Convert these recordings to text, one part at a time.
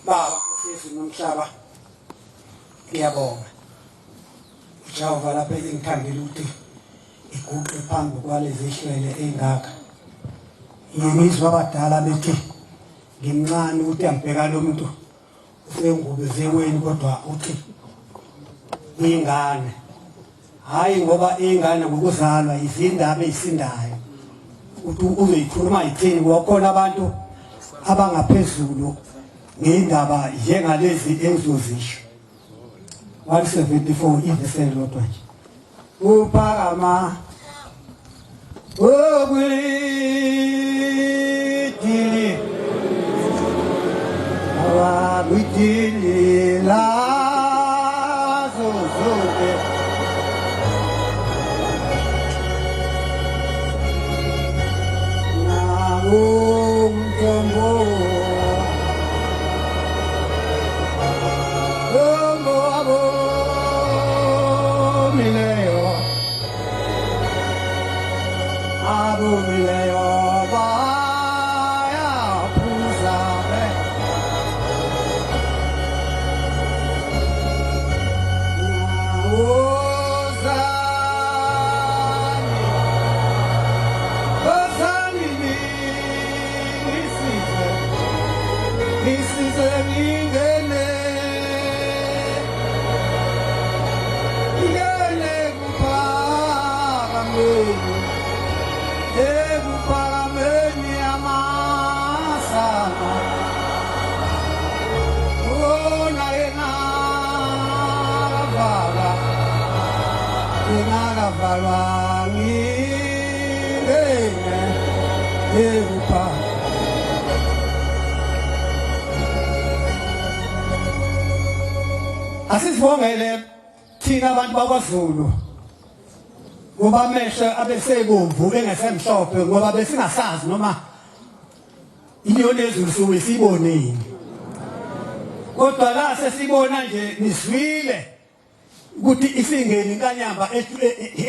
Baba sisi nomhlaba ngiyabonga Jehova lapha engithambile ukuthi iguqe phambi kwalezi zihlwele engaka yimizwa abadala bethi ngimncane ukuthi ambheka lo muntu usengubeze weni kodwa uthi ingane hayi ngoba ingane ngokuzalwa izindaba ezisindayo ukuthi uzoyikhuluma ithini ngokhona abantu abangaphezulu ngendaba njengalezi engizozisho 174 iveseli lodwa nje uphakama okwidili awabidili lazo zonke naumtombo Asisibongele thina abantu bakwaZulu ngoba amehlo abesebomvu engesemhlophe ngoba besingasazi noma iyolezulu suwe siboneni kodwa la sesibona nje niswile ukuthi isingeni inkanyamba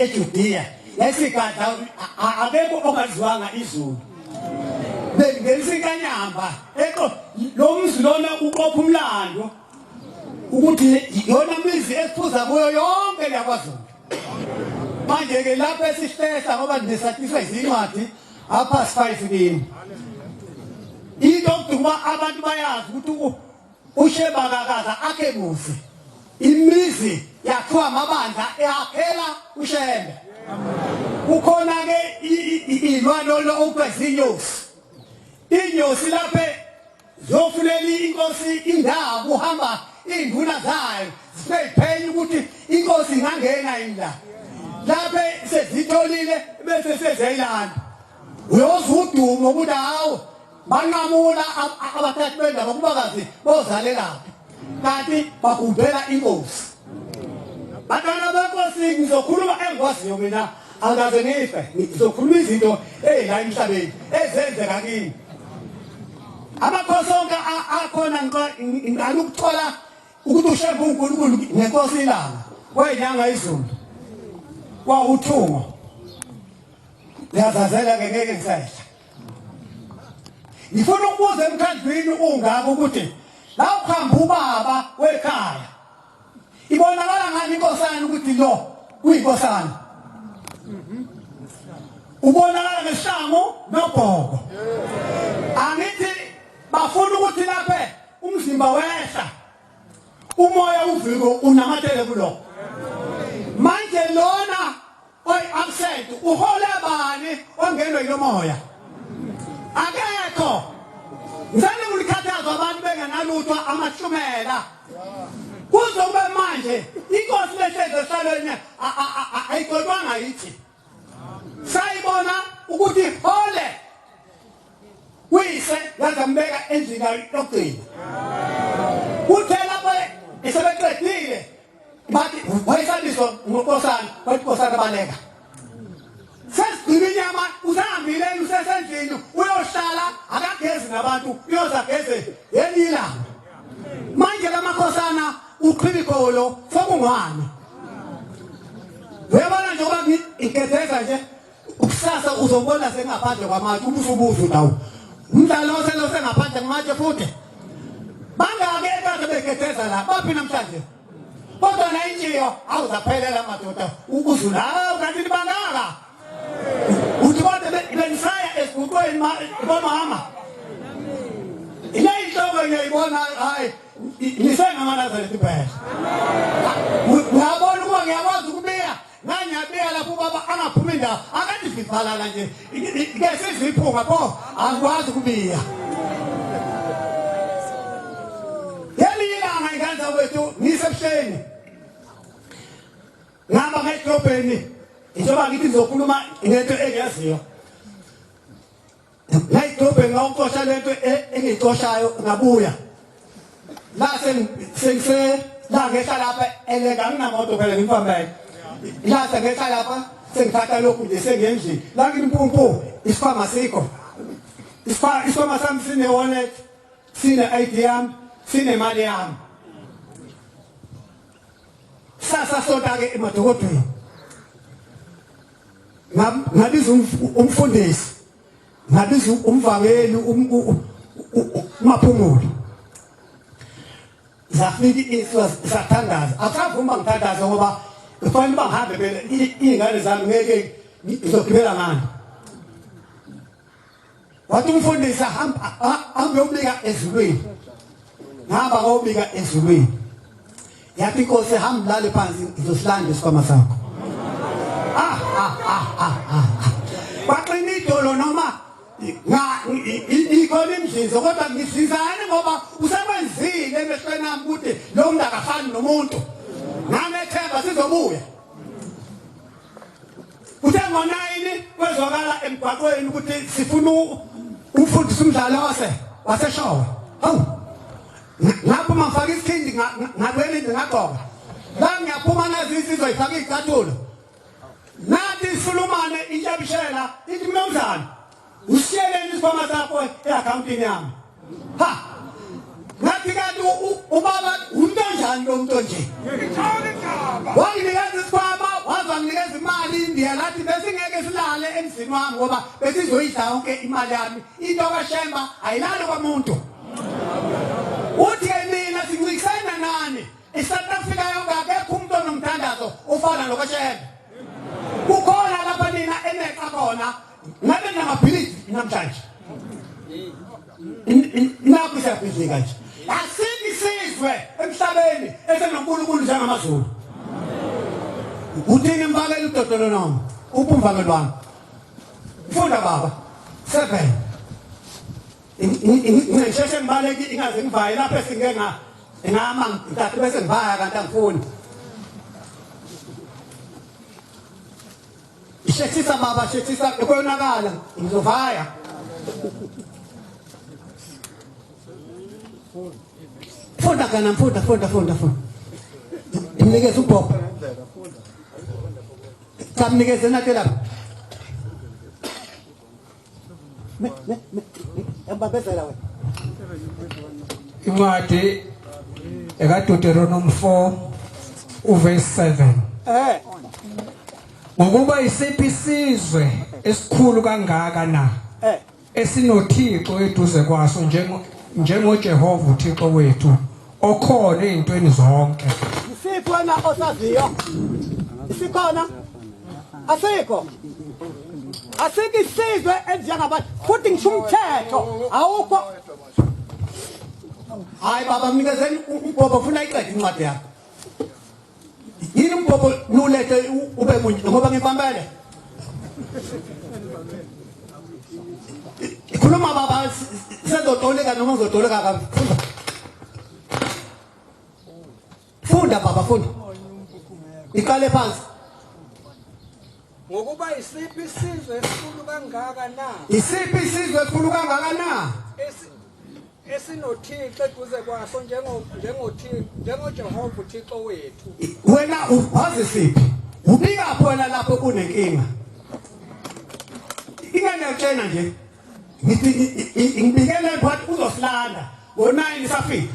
eJudiya yasigadla akekho ongaziwanga izulu bengesikanyamba lo mzi lona uqopha umlando ukuthi yona imizi esiphuza kuyo yonke yakwaZulu manje ke lapha esihlehla ngoba ndisatiswa izincwadi apha 5 kimi into okuduma abantu bayazi ukuthi uShebakakaza akhe muzi imizi yakhiwa amabandla eyakhela uShembe kukhona ke ilwano lo okwezinyosi inyosi lapha zofulela inkosi indawo kuhamba induna zayo siphenya ukuthi inkosi ingangena yila lapha sezitholile bese sezeyilanda uyozudumo ukuthi hawo banqamula abathathu bendaba kubakazi bozale lapha kanti bakumbela inkosi bantwana benkosi ngizokhuluma engikwaziyo mina akaze nife ngizokhuluma izinto la emhlabeni ezenzeka kimi amakhosi onke akhona ngikuthola ukuthi uShembe uNkulunkulu nenkosi ilanga kwenyanga izulu kwa uthungo yazazela ngeke ngisayihla ngifuna ukubuza emkhandlwini ungaka ukuthi la ukhamba ubaba wekhaya ibonakala ngani inkosana ukuthi lo uyinkosana ubonakala ngeshango nobhoko angithi bafuna ukuthi lapha umzimba wehla umoya uviko unamatele kulo manje lona oy absent uhola bani ongenwe yilomoya akekho ngizane ulikhathaza abantu benganalutho amahlumela kuzobe manje inkosi lehleze salweni ayiqolwanga yithi sayibona ukuthi hole uyise yazambeka endlini yokugcina kuthela lapha esebeqedile bathi wayisabiswa ngokosana bathi kosana baleka sesigcina inyama usahambile usesendlini uyohlala akagezi nabantu uyozageze yelilanga manje lamakhosana uqhibikolo sokungwane uyabona njengoba ngigezeza nje ukusasa uzobona sengaphandle kwamathi ubusubuzu dawu umdlalo oselose ngaphandle ngamatshe futhi bangake kade beketheza la baphi namhlanje kodwa na injiyo awuzaphelela madoda ukuzula kanti bangaka uthi kodwa benisaya esiguqweni bomama ile inhloko ngiyibona hayi nisengamanazareti phela uyabona ukuba ngiyakwazi ukubiya nangiyabiya lapho ubaba angaphumi indawo akade sibhalala nje ke siziphunga pho angikwazi ukubiya yelilanga ingane wethu nisebusheni ngihamba ngedrobheni njengoba ngithi ngizokhuluma ngento engiyaziyo ngedrobheni ngawucosha lento engiyicoshayo ngabuya la sengise la ngehla lapha eleka nginamoto phela ngifambele la sengehla lapha sengithatha lokhu nje sengendlini la ngimpumpu isikhwama sikho isikhwama sami sine wallet sine ID yami sine mali yami sasa soda ke emadokodweni ngabiza umfundisi ngabiza umvangeli umaphumulo zafiki sathandaza akavuma ngithandaza ngoba kufanele bangahambe phela izingane zami ngeke ngizogibela ngani wathi umfundisi hambe ubika ezulwini ngihamba ngobika ezulwini yathi inkosi hamba lale phansi ngizosilanda isikhwama sakho baqina idolo noma ikhona imdlizo kodwa ngisizane ngoba usekwenzile emehlweni ami ukuthi lo muntu akafani nomuntu nganethemba sizobuya uthe ngo-9 kwezwakala emgwaqweni ukuthi sifuna umfundisi umdlalose waseshowe hawu ngaphuma ngifaka isikhindi ngakwelindi ngagqoka la ngiyaphuma nazinsizwa ifaka iy'cathulo nathi isulumane intshebishela ithi mnumzane usiyeleni isikhwama sakho e-akhawuntini yami ha ngathi kanti ubaba umntu onjani lo muntu onje wanginikeza isikhwama waze wanginikeza imali indiya lathi besingeke silale emzini wami ngoba besizoyidla yonke imali yami into kaShemba ayilali kwamuntu uthi mina sincikisana nani eSouth Africa yonke akekho umuntu onomthandazo ofana nokaShemba kukhona lapha nina eneqa khona ngabe namabhilidi namhlanje nakho siyabhizi kanje asikisizwe emhlabeni esenonkulunkulu njengamaZulu uthini mbakela udodolo noma ubumvangelo wami funda baba 7 ngisheshe ngibaleki ingaze ngivaye lapho esingeke ngama ngithathe bese ngivaya kanti angifuni ishethisa baba shethisa ekuyonakala ngizovaya funda kana funda imnikeze ubhopho kamnikeze nathi lapha embambezela wena incwadi ekaDeuteronomy 4 uverse 7 ngokuba isiphi isizwe esikhulu kangaka na esinoThixo eduze kwaso njengoJehova uThixo wethu okhona ezintweni zonke isiphi wena osaziyo isikhona asikho isizwe enjengabantu futhi ngisho umthetho awukho hayi baba mnikezeni ubhobho ufuna iqede incwadi yakho yini umbhobho nulethe ube munye ngoba ngibambele ikhuluma baba sezotoleka noma uzotoleka kabi funda baba funda iqale phansi ngokuba isiphi isizwe esikhulu kangaka na isiphi isizwe esikhulu kangaka na esinoThixo eduze kwaso njengoJehova uThixo wethu wena uwazi siphi ubika phona lapho kunenkinga ingane yakutshena nje ngithi ngibikele phathi uzosilanda ngo-9 safika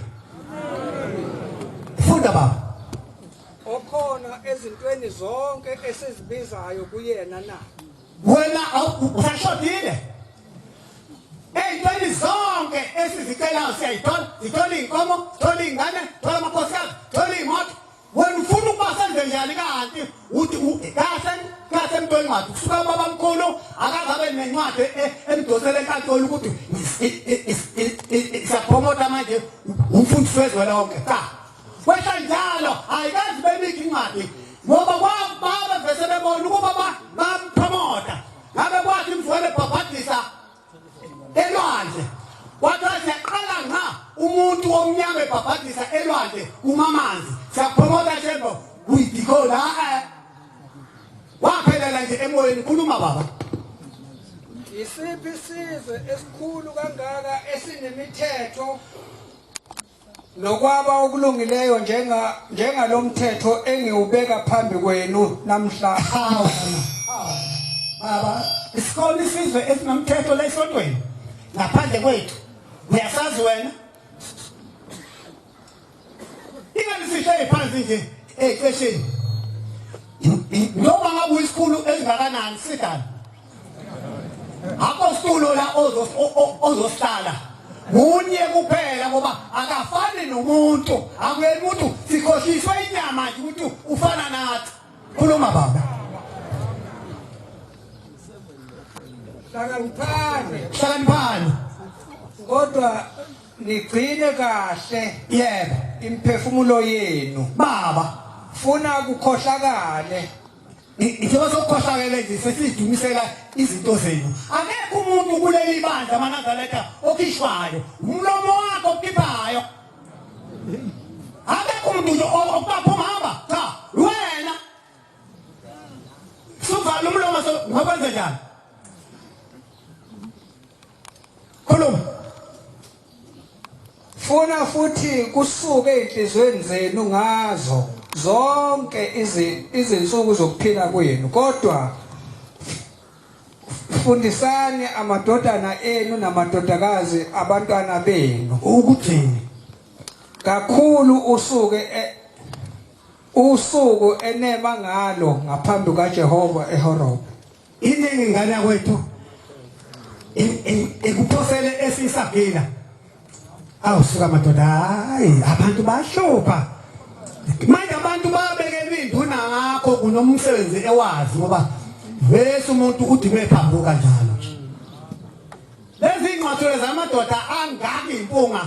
funda baba okhona ezintweni zonke esizibizayo kuyena na wena usashodile ey'ntweni zonke esizicelayo siyayithola, sithola iy'nkomo, sithola iy'ngane, sithola amakhosikazi, sithola iy'moto. Wena ufuna ukuba senze njani kanti uthi kahle mntweni ngathi kusuka ubabamkhulu akazabe nencwadi emdosele enkantolo ukuthi siyapromota manje umfundisi wezwe lonke. Cha, kwehla njalo ayikazi benikho incwadi ngoba baba vese bebona ukuba bampromota ngabe kwathi imvule ebhabhadisa elwandle. Wathi siyaqala nga umuntu omnyama ebhabhadisa elwandle umamanzi siyapromota njebo kuyidikona waphelela nje emoyeni. Khuluma baba. Isiphi isizwe esikhulu kangaka esinemithetho nokwaba okulungileyo njengalo mthetho engiwubeka phambi kwenu namhla? Baba, isikhona isizwe esinomthetho la esontweni ngaphandle kwethu. Uyasazi wena? Ingani sihle phansi nje exesheni. Noma ngabe uyisikhulu ezingakanani sidala. Akho situlo la ozosihlala. Munye kuphela ngoba akafani nomuntu. Akuyena umuntu sikhohliswe inyama nje ukuthi ufana nathi. Khuluma baba. Hlakaniphani. Kodwa nigcine kahle yebo imphefumulo yenu baba. Funa kukhohlakale. Njengoba sokukhohlakele nje sesidumisela izinto zenu. Akekho umuntu kuleli bandla amaNazaretha okhishwayo. Umlomo wakho okhiphayo. Akekho umuntu nje okuphuma hamba. Cha, wena. Suvala umlomo ngakwenza njani? Khuluma. Funa futhi kusuke enhlizweni zenu ngazo zonke izinsuku zokuphila kwenu, kodwa fundisani amadodana enu namadodakazi abantwana benu ukuthini kakhulu usuku enema ngalo ngaphambi kaJehova eHoreb. Iningi ngane kwethu ekuphosele esisabhila. Awusuka madoda, hayi abantu bahlupha. Manje abantu babekela induna ngakho kunomsebenzi ewazi ngoba vese umuntu udime phambo kanjalo. Lezi ingqathelo zamadoda angaki impunga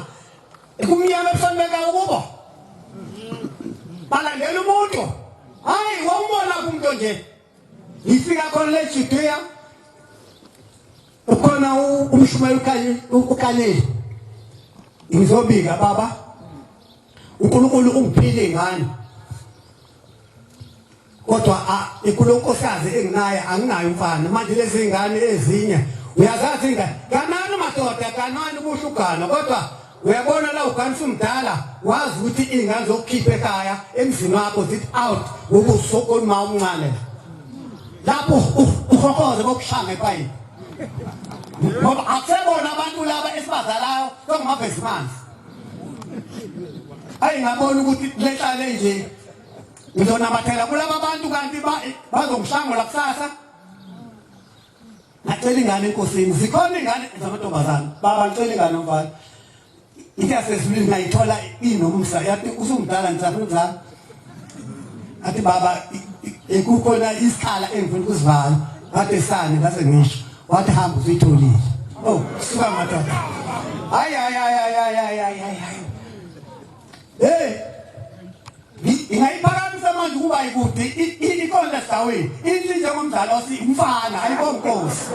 kumnyama efaneleka ukuba balandela umuntu. Hayi wawubona kumuntu nje ifika khona le Judea ukhona umshumeli uKhaneli. Ngizobika baba uNkulunkulu ungiphile ngani kodwa inkulunkosikazi enginaye anginayo umfana manje lezi ingane ezinye uyazazi ingane kanani madoda kanani ubuhlugana kodwa uyabona la uganisa umdala wazi ukuthi ingane zokukhipha ekhaya emzini wakho zithi out ubusokoluma omncane lapho uhokoze bokushanga ephayini ngoba akusebona abantu laba esibazalayo ngomabhesimanzi. Hayi ngabona ukuthi lehlale nje ngizonamathela kulaba abantu kanti bazongishangula kusasa. Ngacela ingane enkosini zikhona ingane zamantombazana baba ngicela ingane mfana iyasezimini ngayithola inomsa yathi usumdala ngizafuna ukuzala athi baba ekukhona isikhala engifuna ukuzivala kade sani ngase ngisho wathi hamba uzitholile. Oh suka madoda. Hayi ingayiphakamisa manje ukuba ikude ikonda sidaweni ithi njengomdala umfana ayikonkosi.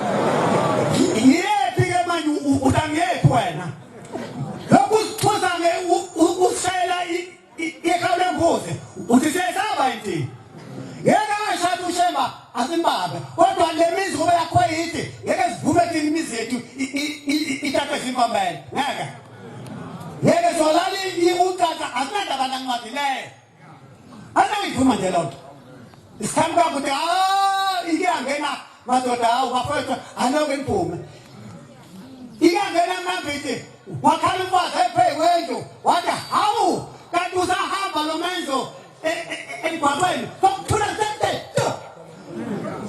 Ngiyephi ke manje utangiyephi wena? Lokhu usixhosa usishayela ikhawule mkhosi uthi sesaba inti ngeke ashaya ushema asimbabe kodwa le mizi ngoba yakho yide ngeke sivume thina imizi yethu ithathe zimbambele ngeke solali ukucaca asinanda abantu ancwadi leyo anayivuma nje lonto isikhamba ukuthi iyangena madoda hawu bafethu anoke imphume iyangena mnambiti wakhala umfazi ephe wendlu wathi hawu kanti usahamba lo menzo emgwaqweni sokuthula sente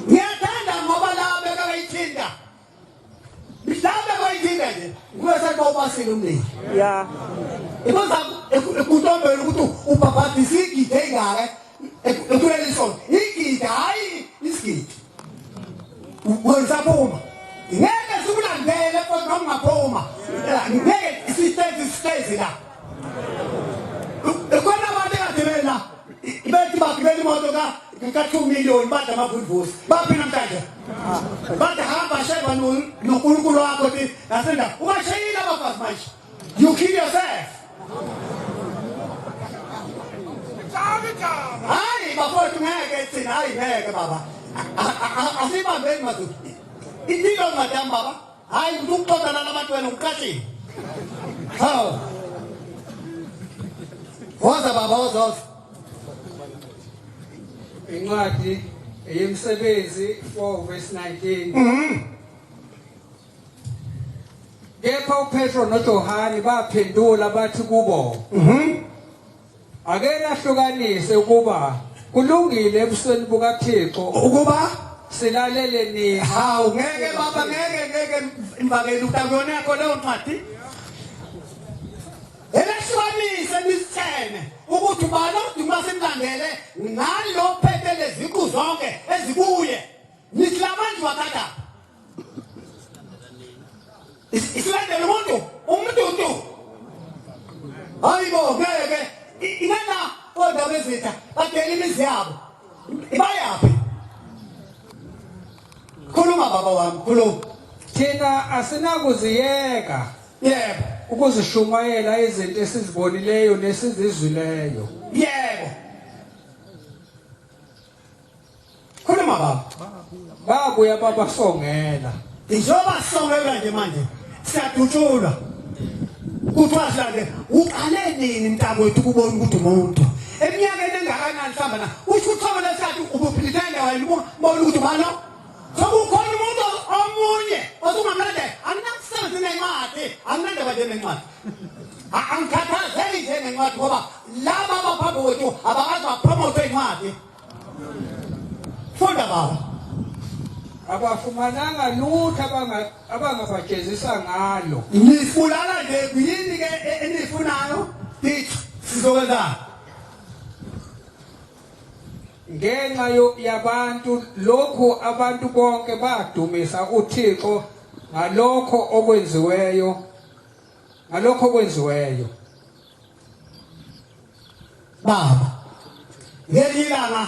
ngiyathanda ngoba la beka bayithinda mhlawumbe bayithinda nje kwese bawubasile umlilo Yeah. ibaza ekutombela ukuthi ubhabhadisa igidi engaka ekulelison igidi hayi isigidi wenzaphuma ngeke sikulandele kodwa ungaphuma ngeke sitezi la khona abantu ekadebela bethi bagibela imoto ka 2 million bada amabhudvusi baphi namhlanje bada hamba sheba noNkulunkulu wakho thi nasenda ungashayila abafazi manje you kill yourself hayi bafowethu ngeke thina hayi ngeke baba asibambeni madoda impilo madam baba hayi ukuxoxana nabantu wena uqashile hawo woza baba woza incwadi eyemsebenzi 4 verse 19 kepha uPetro noJohane baphendula bathi kubo ake lahlukanise ukuba kulungile ebusweni bukaThixo ukuba silalele ni hawu ngeke baba ngeke imbakela utakuyona yakho leyo ncwadi elehlukanise nisithene ukuthi ubani oduma simlandele nalo phethe leziqu zonke ezibuye nithi lamanje wakada isilandele umuntu hayibo ngeke ingana kodwa bezitha badela imizi yabo ibayaphi khuluma baba wami khuluma thina asinakuziyeka yebo ukuzishumayela izinto esizibonileyo nesizizwileyo yebo khuluma baba babuya babasongela njengoba sisongela nje manje siyadutshulwa kuthiwa silande uqale nini mntakwethu ukubona ukuthi umuntu eminyakeni engakanani mhlawumbe na usho uthome lesikhathi ubuphilitele wena ubona ukuthi ubani sokukhona umuntu omunye osungamlande anginakusebenzi nencwadi anginandaba nje nencwadi angikhathazeki nje nencwadi ngoba laba abaphambi kwethu abakazi bapromote incwadi funda baba abafumananga lutho abangabajezisa ngalo nifulala nje kuyini ke enifunayo dithi sizokwenza ngenxa yabantu lokho abantu bonke badumisa uThixo ngalokho okwenziweyo baba ngelilanga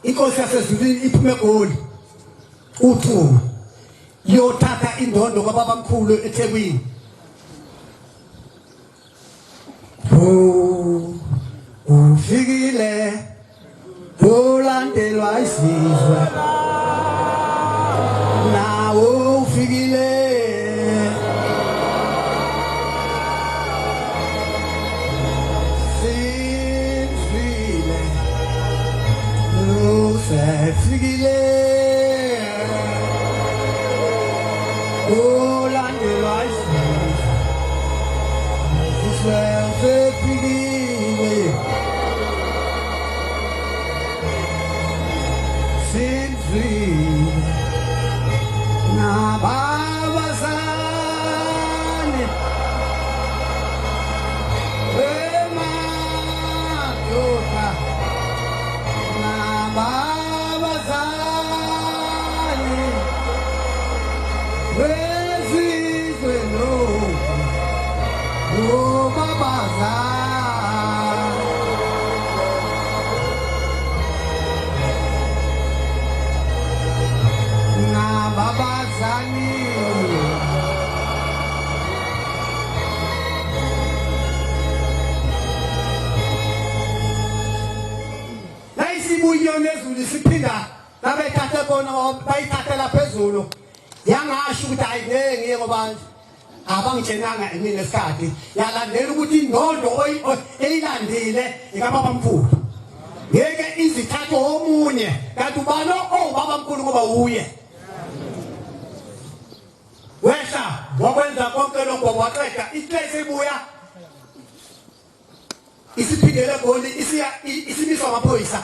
inkosi yasezulwini iphume egoli uthuma yothatha indondo kwababamkhulu eThekwini ufikile ulandelwa isizwe nawo ufikile sifile usefikile ulandelwa isizwe usefikile na baba zane wema yoka na baba zane wezizwe no baba zane babazani nayisibuyo nezulu siphinda labethathe bona bayithathela phezulu yangasho ukuthi hayi ngiye ngoba abangitshenanga emini lesikhathi yalandela ukuthi indondo eyilandile ikababamkhulu ngeke izithathe omunye kanti ubani obabamkhulu ngoba uye wehla wakwenza konke lokho waqeda iplace ebuya isiphindele goli isimiswa amaphoyisa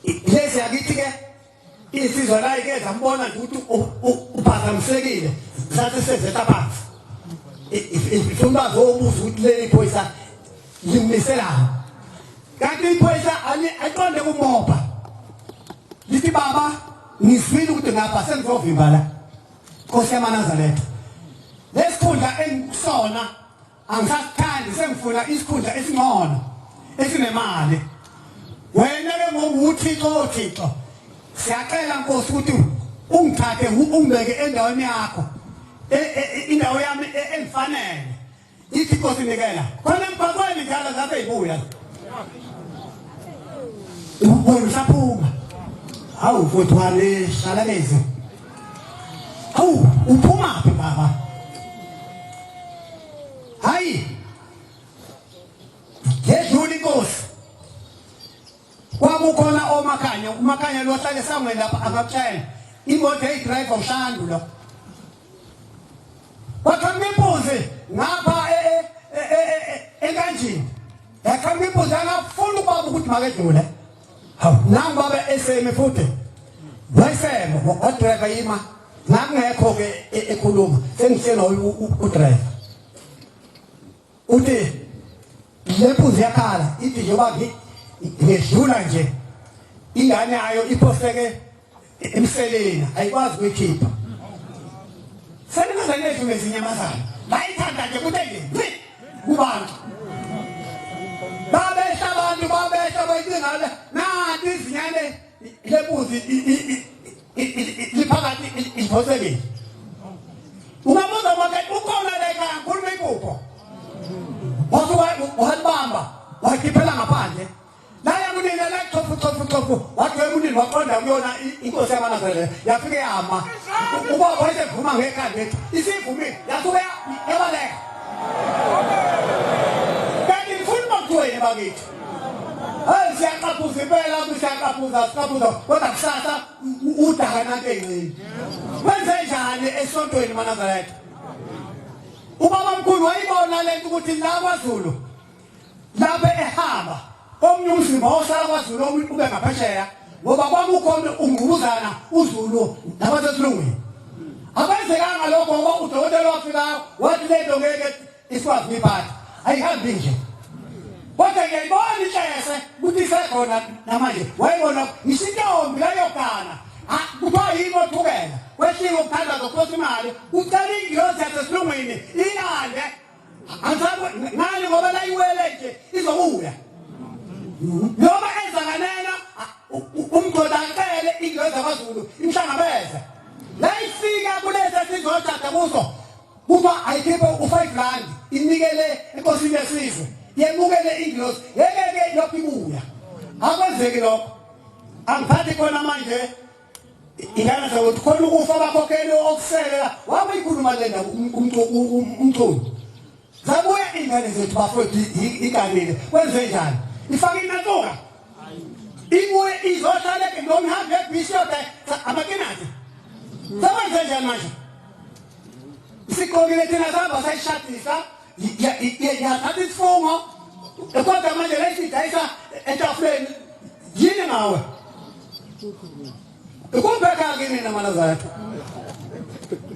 lezi yakithi ke insizwa la ike zambona nje ukuthi uphazamisekile sathi sezetha phansi ifuna zobuza ukuthi leli phoyisa limniselana kanti iphoyisa aqonde kumoba lithi baba ngiswile ukuthi ngapha sengizovimba la Nkosi yaManazaretha lesikhundla engisona angisathandi sengifuna isikhundla esingcono esinemali wena ke ngokuthixo Thixo siyacela Nkosi ukuthi ungithathe ungibeke endaweni yakho indawo yami engifanele ithi Nkosi nikela khona emphakweni njalo zabe ibuya usaphuma hawu futhi wale shala lezi hawu uphuma phi baba hayi yedlula Nkosi kwakukhona umakhanya lo hlale sangwe lapha akatshela imoto eyidriver uShandu lo wathanda imbuzi ngapha ekanjini yakhamba imbuzi angafuna ubaba ukuthi makedlule hawu nangu baba eseme futhi wayesema wadriver yima nakungekho ke ekhuluma sengishela udriver uthi lembuzi yakhala ithi njengoba ngedlula nje ingane yayo iphoseke emseleni ayikwazi ukuyikhipha seningaze lethu ngezinyamazana bayithanda nje kuthenge kubantu babehla abantu babehla bayingale nanti izinyane lembuzi liphakathi iphoseke ungabuza ukuthi ukhona la ekhaya khuluma ikupho wahambamba wakhiphela ngaphandle la yakunina la chofu wathi emunini waqonda kuyona Inkosi yaManazaretha yafike yama ubaba wayevuma ngekhanda ethi isivumile yasuke yabaleka kanti ngifuna ukuthweni bakithi hayi siyaqaphuza impela siyaqaphuza kodwa kusasa udaka nanto encane wenze njani esontweni eManazaretha ubaba mkhulu wayibona lento ukuthi la kwaZulu lapha ehamba omnye umzimba osala kwaZulu ube ngaphesheya ngoba kwakukhona ungqubuzana uZulu nabasesilungwini akwenzekanga lokho ngoba udokotela wafika wathi lento ngeke isikwazi ukuyiphatha ayihambi nje kodwa ngiyayibona inhlese ukuthi isekhona namanje wayibona isintombi layogana kuthiwa yini othukela kweshiwe ukuthanda zokukosa imali ucela ingilosi yasesilungwini ilande ngani ngoba la iwele nje izobuya noma enza kanena umgcoda acele ingilosi yakwaZulu imhlangabeze la ifika kulesi sizothatha kuso kuba ayikhiphe u5 rand inikele enkosini yesizwe yemukele ingilosi yeke lokho ibuya akwenzeki lokho angiphathi khona manje ingane zakuthi khona ukufa bakhokhele okuselela wabuyikhuluma lena umculo zabuya ingane zethu bafowethu iganile kwenze njani ifake inatuka ibuye izohlala ke nomhambi ebishop amakinati zawenze njani manje sikhokile thina sahamba sayishadisa yathatha isifungo kodwa manje lesidayisa etafuleni yini ngawe ukumbeka kimi naManazaretha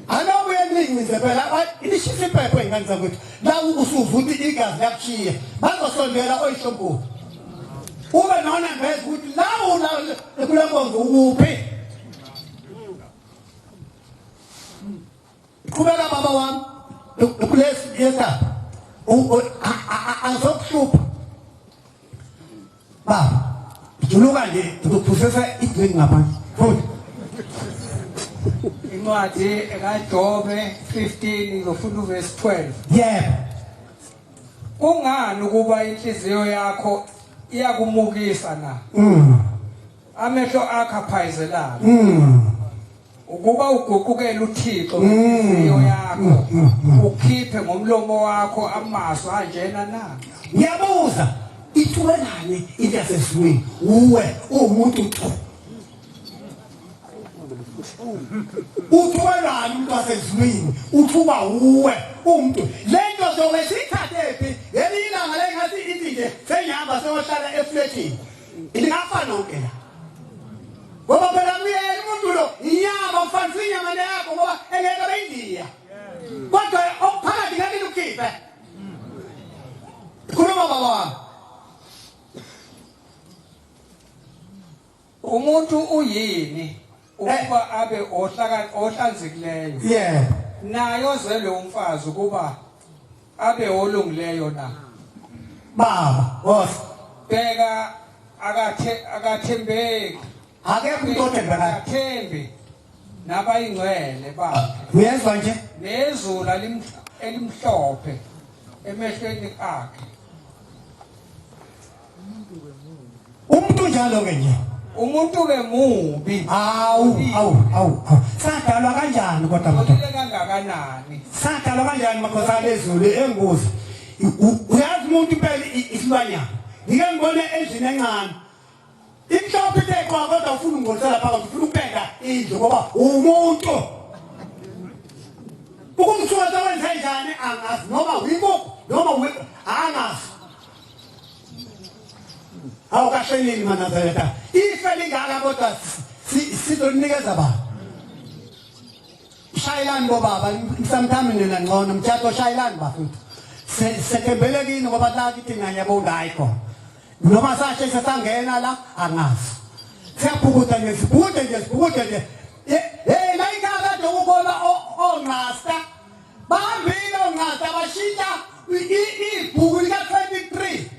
alobuye ningize phela ishisa iphepho ingane zakwethu la usuvuza ukuthi igazi yakushiya bazosondela oyishombo ube nona ngeke ukuthi la una ekulembozo ukuphi qhubeka baba wami ukulesi yesa azokuhlupha baba juluka nje ukuphusesa idwini ngaphandle futhi incwadi ekaJobe 15 ngofuna uverse 12 yebo kungani ukuba inhliziyo yakho iyakumukisa na amehlo akho aphayizelana ukuba uguqukele uThixo ngenhliziyo yakho ukhiphe ngomlomo wakho amazwi anjena na ngiyabuza ithubenani into yasesizweni uwe umuntu uqo uthubenani umuntu wasesizweni uthuba uwe umuntu lento zobe sithathephi yelilanga lengathi ithi nje senyamba seyohlala efletini ilingafana nonke la ngoba phela uyena umuntu lo inyama ufanisa inyama yakho ngoba engeke beyindiya kodwa okuphakathi ngeke ukhiphe khuluma baba wami umuntu uyini ukuba abe ohlanzekileyo yeah nayo zelwe umfazi ukuba abe olungileyo na baba boss bheka akathembeki akekho umuntu othembekayo akathembi nabayingcwele bakhe uyezwa nje nezulu elimhlophe emehlweni akhe umuntu njalo ke nje umuntu ke mubi awu sadalwa kanjani kodwa kodwa kangakanani sadalwa kanjani makhosana ezulu enguzi uyazi umuntu impela isilwanyana ngike ngibone endlini encane imhlophe teqwa kodwa ufuna ungosela phakathi ufuna ukubeka indlu ngoba umuntu ukumthuka sekwenza njani angazi noma uyinkomo noma angazi awukashenini manazareta ife lingaka kodwa sizonikeza baba shayelani bobaba msamthami nina ngcono mthatho shayelani bafuthu sethembele kini ngoba la kithi ngiyabonga ayikho noma sashe sesangena la angazi siyabhukuda nje sibhukude nje hey la ingaka kade ukubona onqasta bahambile onqasta bashintsha ibhuku lika 23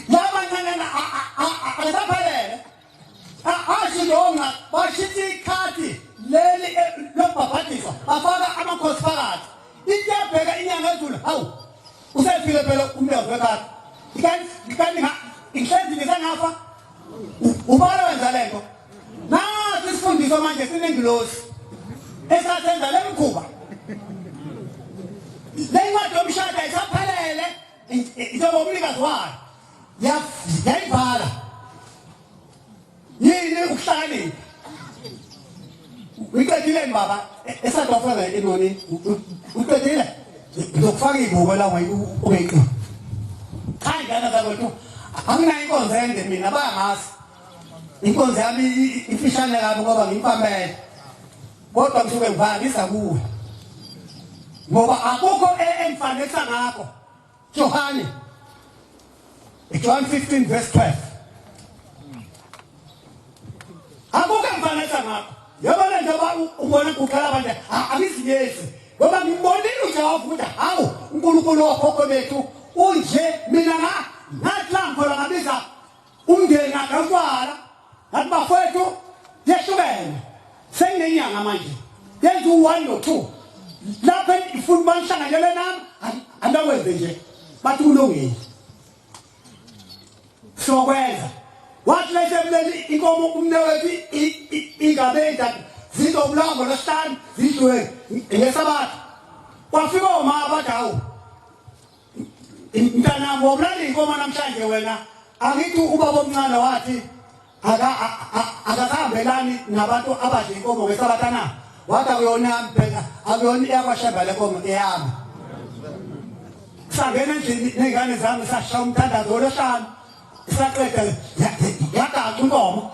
laba nana akasaphelele ashilonga bashintsha ikhadi leli lobhabhadiswa bafaka amakhosi phakathi iyabheka inyanga ezulu hawu usefile phela umlando wekhadi ikani inhlenzi ngisangafa ubala wenza lento nathi isifundiswa manje sinengilosi esasenza lemkhuba lencwadi yomshado ayisaphelele njengoba umnikazi wayo yayibhala yini ukuhlakanipha uyiqedileni baba esadofela enoni uqedile ngizokufaka ibuko la ubeqi hayi ngana zakwethu anginayo inkonzo ende mina bayangasi inkonzo yami ifishane kabi ngoba ngimfamele kodwa ngisuke ngivalisa kuwe ngoba akukho emfanisa ngakho Johani John 15 verse 12 akukho emfanisa ngakho yabona njengoba ubona kuqala abantu akiziyezi ngoba ngibonile uJehova ukuthi hawu uNkulunkulu wakhokho bethu unje mina ngathi lamkhola ngabiza umndeni akaqwala ngathi bafowethu yehlukene senginenyanga manje yenza u1 no2 lapha ifuna banhlanganyele nami andakwenze nje bathi kulungile sokwenza wathi lesebuleli inkomo umnewethu ingabenda zizobulanga lesihlanu zidlwe ngesabatha kwafika oma bathi hawu mntana ngobulali inkomo namhlanje wena angithi ubaba omncane wathi akahambelani nabantu abadla inkomo ngesabatha na wathi akuyona phela akuyona iyabasheba lenkomo eyami sangena endlini nengane zami sashaya umthandazo lesihlanu isaqeda yagaqa inkomo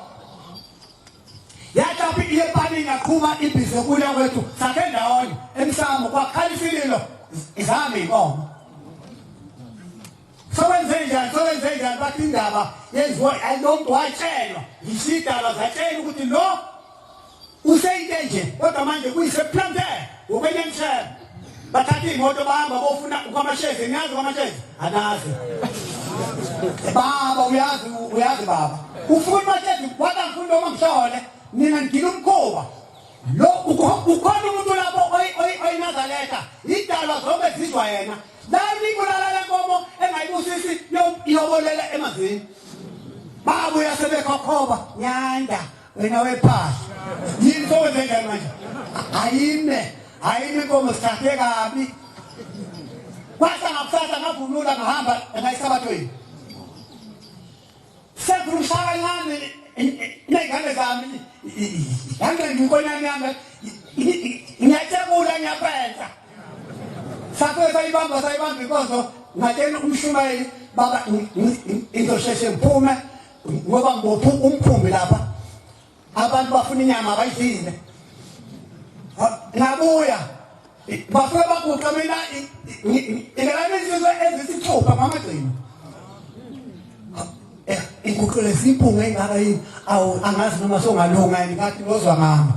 yathi iyepani ngaqhuma ibhizi kuya kwethu sakhe ndawonye emsamo kwakhala isililo izami inkomo sowenze njani bathi indaba yenziwa ayilonto watshelwa yisidala zatshela ukuthi lo useyinte nje kodwa manje kuyiseplante ukwenyemshela bathatha imoto bahamba bofuna ukwamashezi ngiyazi kwamashezi anazi baba uyazi baba ufuna mashezi kwada ngifuna noma ngihlole mina ngidila umkhuba lo ukhona umuntu lapho oyinazaletha idalwa zonke zizwa yena la nikulala lenkomo engayibusisi iyobolela emazini baba uyasebekhokhoba nyanda wena wephahla yini sowenze njani manje ayime inkomo sithathe kabi kwasa ngakusasa ngavunula ngahamba ngayisabathweni sekushaka ngane nengane zami yange ngikonyana yami ngiyatshekula ngiyaphensa sakhe sayibamba inkonzo ngatshela umshumayeli baba inzosheshe ngiphume ngoba ngophu umphumbi lapha abantu bafuna inyama abayidile nabuya bafike baguqa mina ingalanisizwe ezisithupha ngamagcino inguqule simpunga engaka yini awu angazi noma songalunga ngathi ngozwa ngami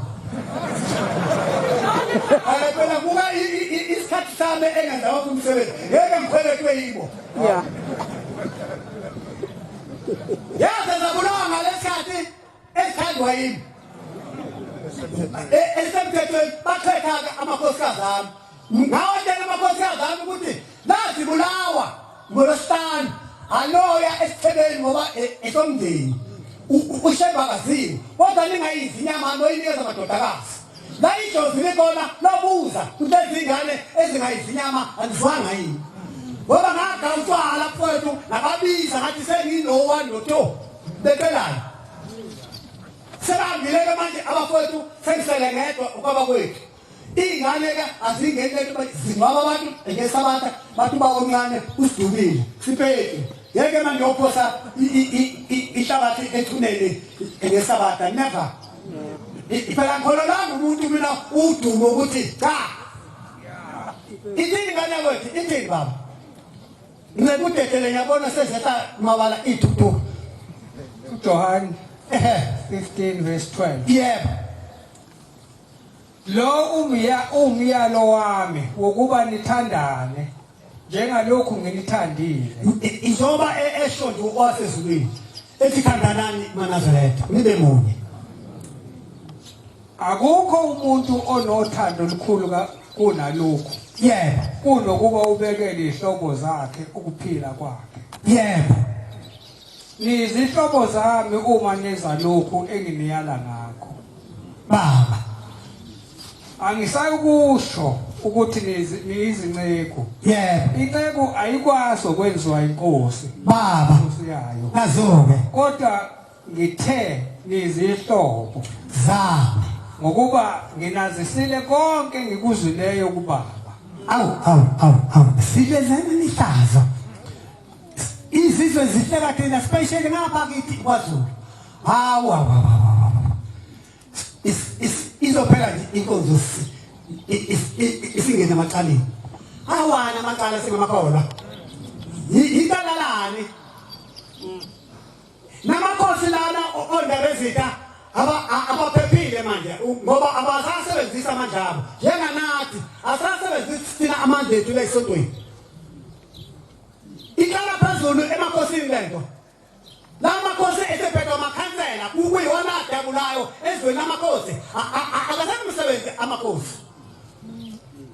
phela kuba isikhathi sami engenza wakho umsebenzi ngeke ngikhwelethwe yibo yaze zabulawa ngalesikhathi esikhandwa yini esemthethweni bakhetha amakhosikazi ami ngawatshela amakhosikazi ami ukuthi lazibulawa ngolosihlanu aloya esithebeni ngoba esomndeni usheba kaziwe kodwa ningayidli inyama noyinikeza amadodakazi la ijozi likhona lobuza ukuthi izingane ezingayidli inyama alizwanga yini ngoba ngakha utshwala mfowethu nababiza ngathi sengino-1 no-2 bekelani sebambile-ke manje abafowethu sengisele ngedwa ukwaba kwethu iy'ngane-ke azingeni lethu zinwaba abantu ngesabatha bathi uba omncane usidukile sipeki yeke manje yophosa ihlabathi ethuneni ngesabatha never phela ngikholelanga umuntu mina udumo ukuthi cha ithini ingane yakwethu ithini baba ngekudedele ngiyabona sezehla mabala ithuthu John 15 verse 12 yebo lo umyalo wami wokuba nithandane njengalokhu nginithandile izoba esho nje wasezulwini ethi thandanani manazaretha nibe munye akukho umuntu onothando olukhulu kunalokhu yebo kunokuba ubekele ihlobo zakhe ukuphila kwakhe yebo nizihlobo zami uma neza lokhu enginiyala ngakho baba angisayikusho ukuthi niyizinceku yebo inceku ayikwazi ukwenziwa inkosi baba yayo nazo-ke kodwa ngithe nizihlobo zami ngokuba nginazisile konke ngikuzwileyo kubaba awu sibezana nihlazo izizwe zihleka thina special ngapha kithi kwaZulu hawu izophela nje inkonzo isingena amacaleni awana amacala singamakholwa yikalalani namakhosi lana onderezita abaphephile manje ngoba abasasebenzisa amandla abo njenganathi asasebenzisa thina amandla ethu la esontweni iqala phezulu emakhosini lento la makhosi esephethwe amakhansela kuyiwona adabulayo ezweni lamakhosi akasemsebenzi amakhosi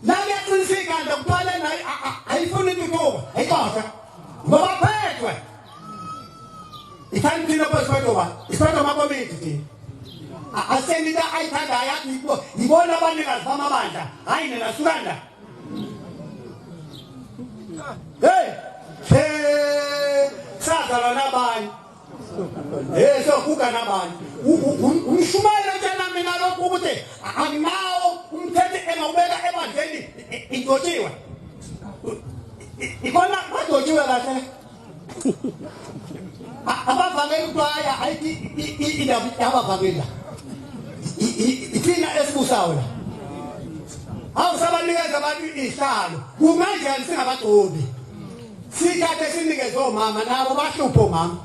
la kuyaqinisika nje kuthwale naye ayifuni intuthuko ayikhohle ngoba phethwe ithanda thina phezulu isiphetho amakomiti thina asenita ayithanda yathi yibona abanikazi bamabandla hayi nina sukanda sazalwa nabanye sokuka nabanye umshumayelo tshela mina lokhu ukuthi anginawo umthetho engawubeka ebandleni idotshiwe ikona badotshiwe kahle abavangeli kuthiwa ayithi indaba yabavangeli la ithina esibusayo la awusabanikeza abantu ihlalo kunganjani singabagcobi sikade sinikeze omama nabo bahlupho omama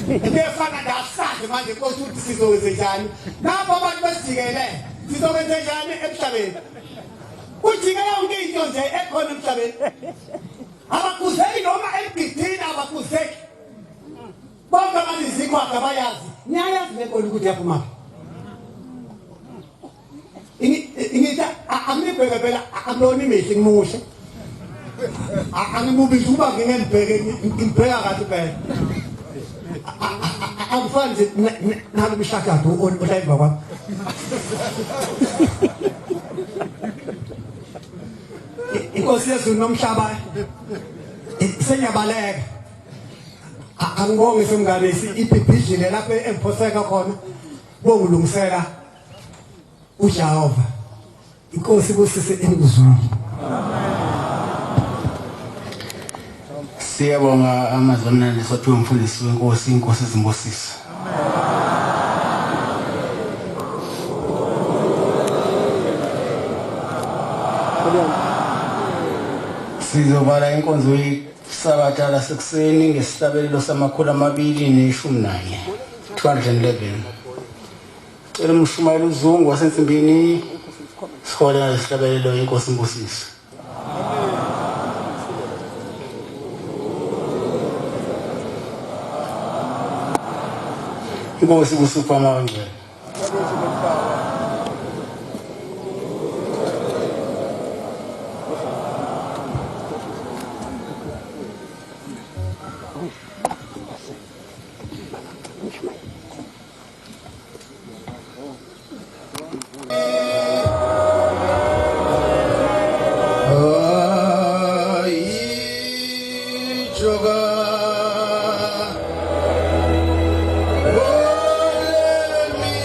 ebefana ndasazi manje ukuthi sizokwenza njani nabo abantu besidikele sizokwenza njani emhlabeni ujikela yonke into nje ekhona emhlabeni abakuzeki noma emgidini abakuzeki bonke manje zikwakhe abayazi niyayazi lenkolo ukuthi yaphuma ingithi angibheke phela akulona imehli ngimushe angimubisi uba ngingembheke ngibheka kahle phela akufani nje nalo mshakado olayiva kwami inkosi yezulu nomhlaba senyabaleka angibonge semngane ibhibhidlile lapho emphoseka khona bongulungisela uJehova inkosi kusise engizwini siyabonga amazwi amnandi sothiwe umfundisi wenkosi inkosi izimbusisa Sizovala inkonzo yesabatha lasekuseni ngesihlabelelo sama211 211. Cela umshumayeli uZungu wasensimbini siholela lesihlabelelo inkosi Mbusiso. Inkosi kusupha amangcwele. Let me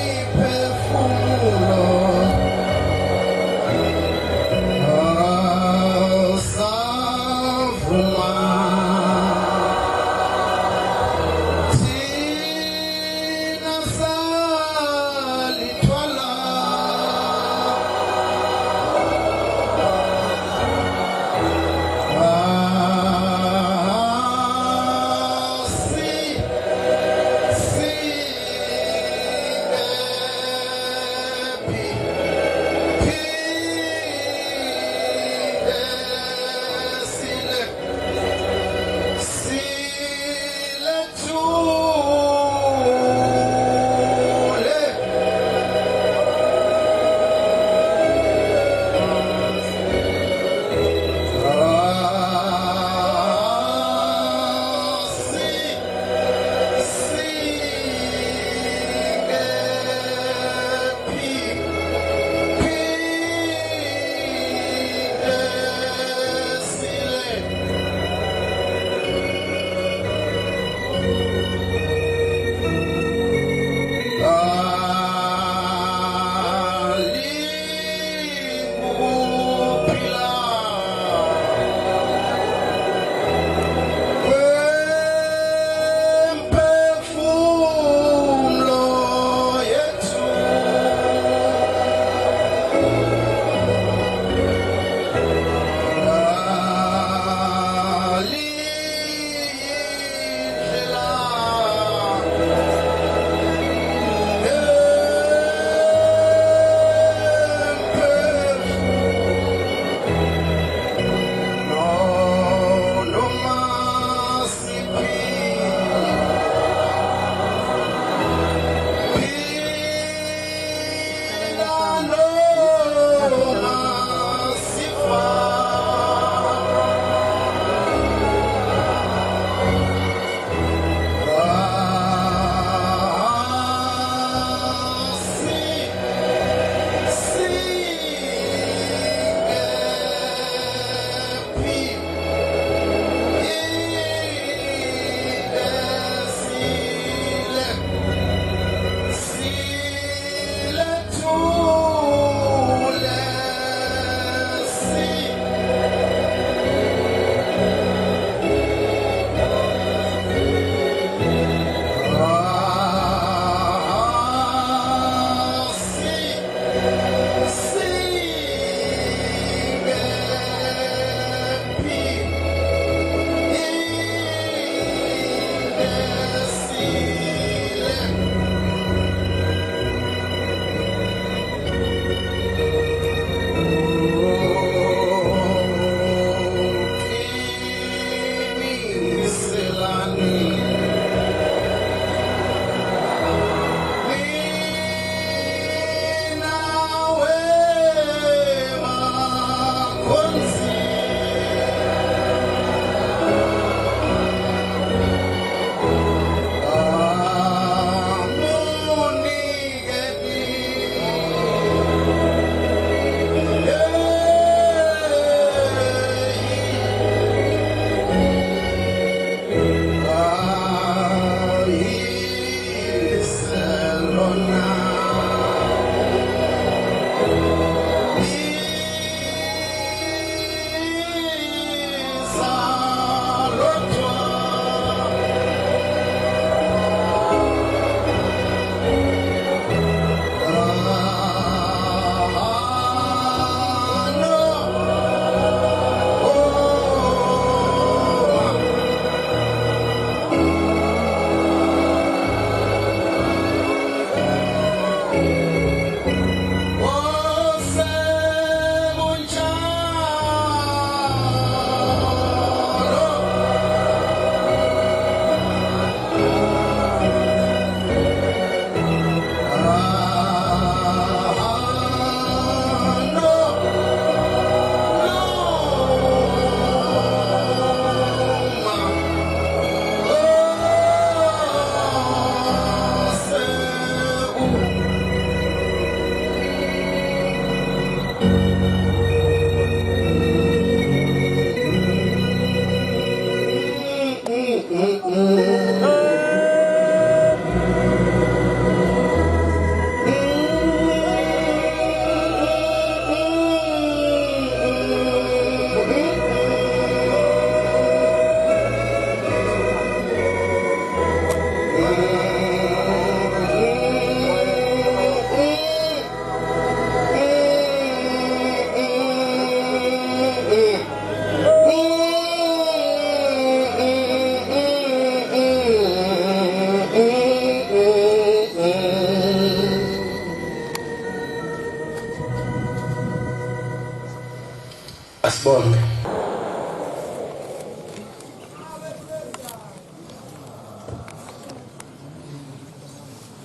Asibonge.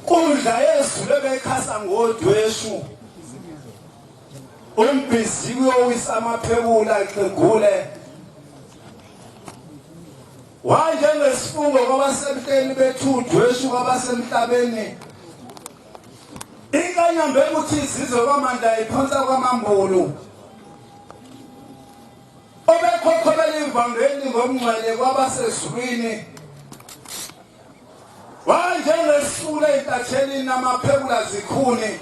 Kudla yezulu bekhasa ngodweshu. Umbhizi uyowisa amaphekula eqegule. Wanje ngesifungo kwabasemhleni bethu udweshu kwabasemhlabeni. Inkanyambe ukuthi izizwe kwamanda iphonsa kwamambulu. Obekhokhobela ivangeli ngomngcwele kwabasezulwini. Wanje ngesifule entathelini namaphekula zikhuni.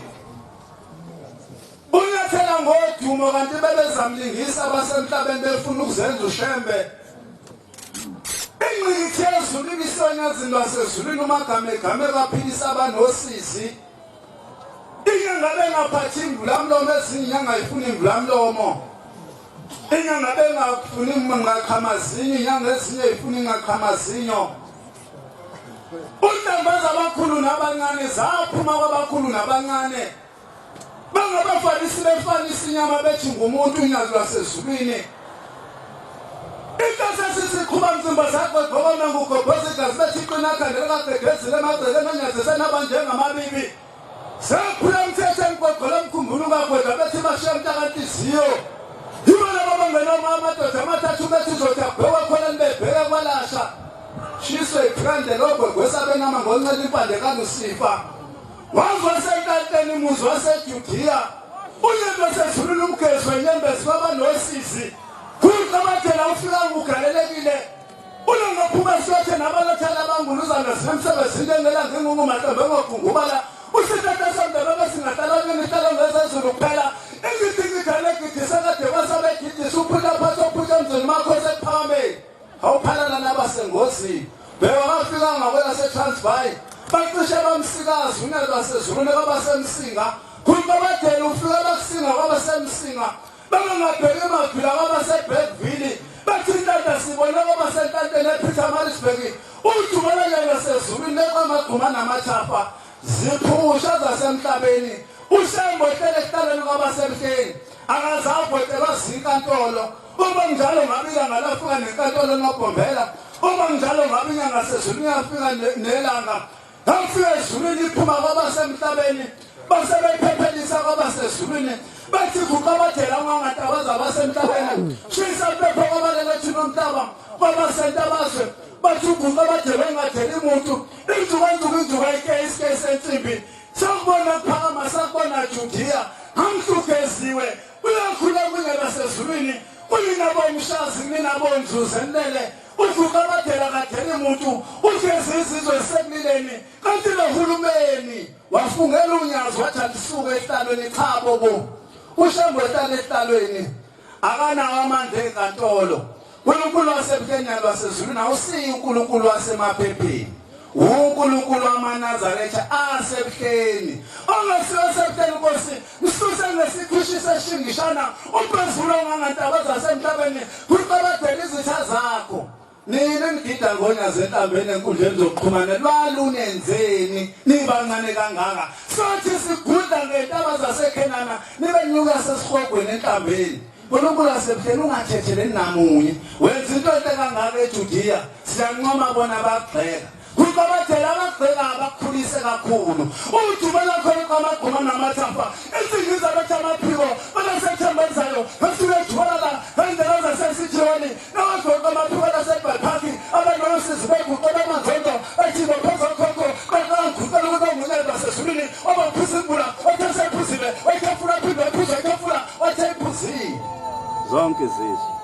Unyathela ngodumo kanti bebezamlingisa abasemhlabeni befuna ukuzenza ushembe. Ingqikithi yezulu ibisonyazini lwasezulwini umagame baphilisa abanosisi. Inyanga bengaphathi imvulamlomo ezinye inyanga ifuna imvulamlomo. Inyanga bengafuni ingaqhamazinyo inyanga ezinye ifuna ingaqhamazinyo. Untambaza abakhulu nabancane zaphuma kwabakhulu nabancane. Bangabafanisi befanisa inyama bethi ngumuntu unyazi lwasezulwini. Into sesiqhuba mzimba zakho gqokoma ngugobhoza igazi bethi iqina khandela kagegezile emagcele emenyazise nabanjengamabibi. Sekhula umthetho engigogola umkhumbulo ungagwedla bethi bashiya mntakantiziyo. Yibona babangena amadoda amathathu bethi uzothi abhekwa khona nibebheka kwalasha. Shiswe ibrande lokho gwesabenama ngoncela impande kaNusifa. Wasenkanteni umuzi waseJudiya. Unyendo sezulwini umgezwe inyembezi kwabanosisi. Kuqabathela ufika ugalelekile. Ulongaphuma sothe nabalathana abanguluzana semsebenzini engelanga ngumahlambe ngokungubala. Usithatha somdaba besingahlala ngihlala ngezezulu kuphela. Ingidingidalekide sekade wasabegidisa uphula phansi ophula emzini makho sephameni. Awuphalana nabasengozini. Bewafika ngakwela seTransvaal. Bacishe bamsikazi unyalo wasezulwini kwabasemsinga. Kuqabathela ufika bakusinga kwabasemsinga. Bangangabheki emagwila kwabaseBergville. Bathi intanda sibona kwabasentanteni ePietermaritzburg. Udumela nyalo wasezulwini nekwamagquma namathafa. Ziphusha zasemhlabeni. Ushembo hlele esitaleni kwabasemhleni. Akazabhotelwa zinkantolo. Uma njalo ngabika ngalafika nenkantolo nobhombela. Uma njalo ngabika ngasezulwini yafika nelanga. Ngafika ezulwini iphuma kwabasemhlabeni. Basebephelisa kwabasezulwini. Bathi kuqabathela ngangatabaza abasemhlabeni. Shisa phepha kwabalela thina umhlaba. Kwabasentabazwe. Bathi kuqabathela engatheli umuntu. Injuka ikesi ensimbi. Sakubona phakama sakubona Judiya. Ngamhlukeziwe. Uyakhula kunyela sezulwini. Uyinabo umshazi ninabo nzuze nlele. Uzuqabathela katheli umuntu. Ugezi izizwe sekulileni. Kanti nohulumeni wafungela unyazi wathi alisuke ehlalweni cha bobo. Ushembo ehlala ehlalweni. Akanawo amandla enkantolo. uNkulunkulu wasebukheni lwasezulwini awusiyi uNkulunkulu wasemaphepheni. uNkulunkulu wamaNazaretha asebukheni. Ongasiwa sebukheni Nkosi msuse ngesikhushisa eshingishana uphezulu ongangantabaza zasemhlabeni kuqabathela izitha zakho. Nina ngigida ngonyazi entambeni enkundleni zokuxhumana lwalunenzeni nibancane kangaka. Sothi sigudla ngentaba zaseKhenana nibe nyuka sesihogweni entambeni. uNkulunkulu wasebukheni ungathetheleni namunye. Wenza into enhle kangaka eJudiya. Siyanqoma bona bagxeka. Kuqabathela abagxeka abakhulise kakhulu. Udumela khona kwamagquma namathafa. Izingiza bethu amaphiko abasethembezayo basuke ejwala la endlela zasesithoni. Nabagxoka amaphiko aseBhayipaki abanosisi beguqela amazondo ethi baphoza khokho baqanguqela ukuba basezulwini abaphuzibula othe sephuzile wathefula phinde ephuza ethefula wathe iphuzile. Zonke izizwe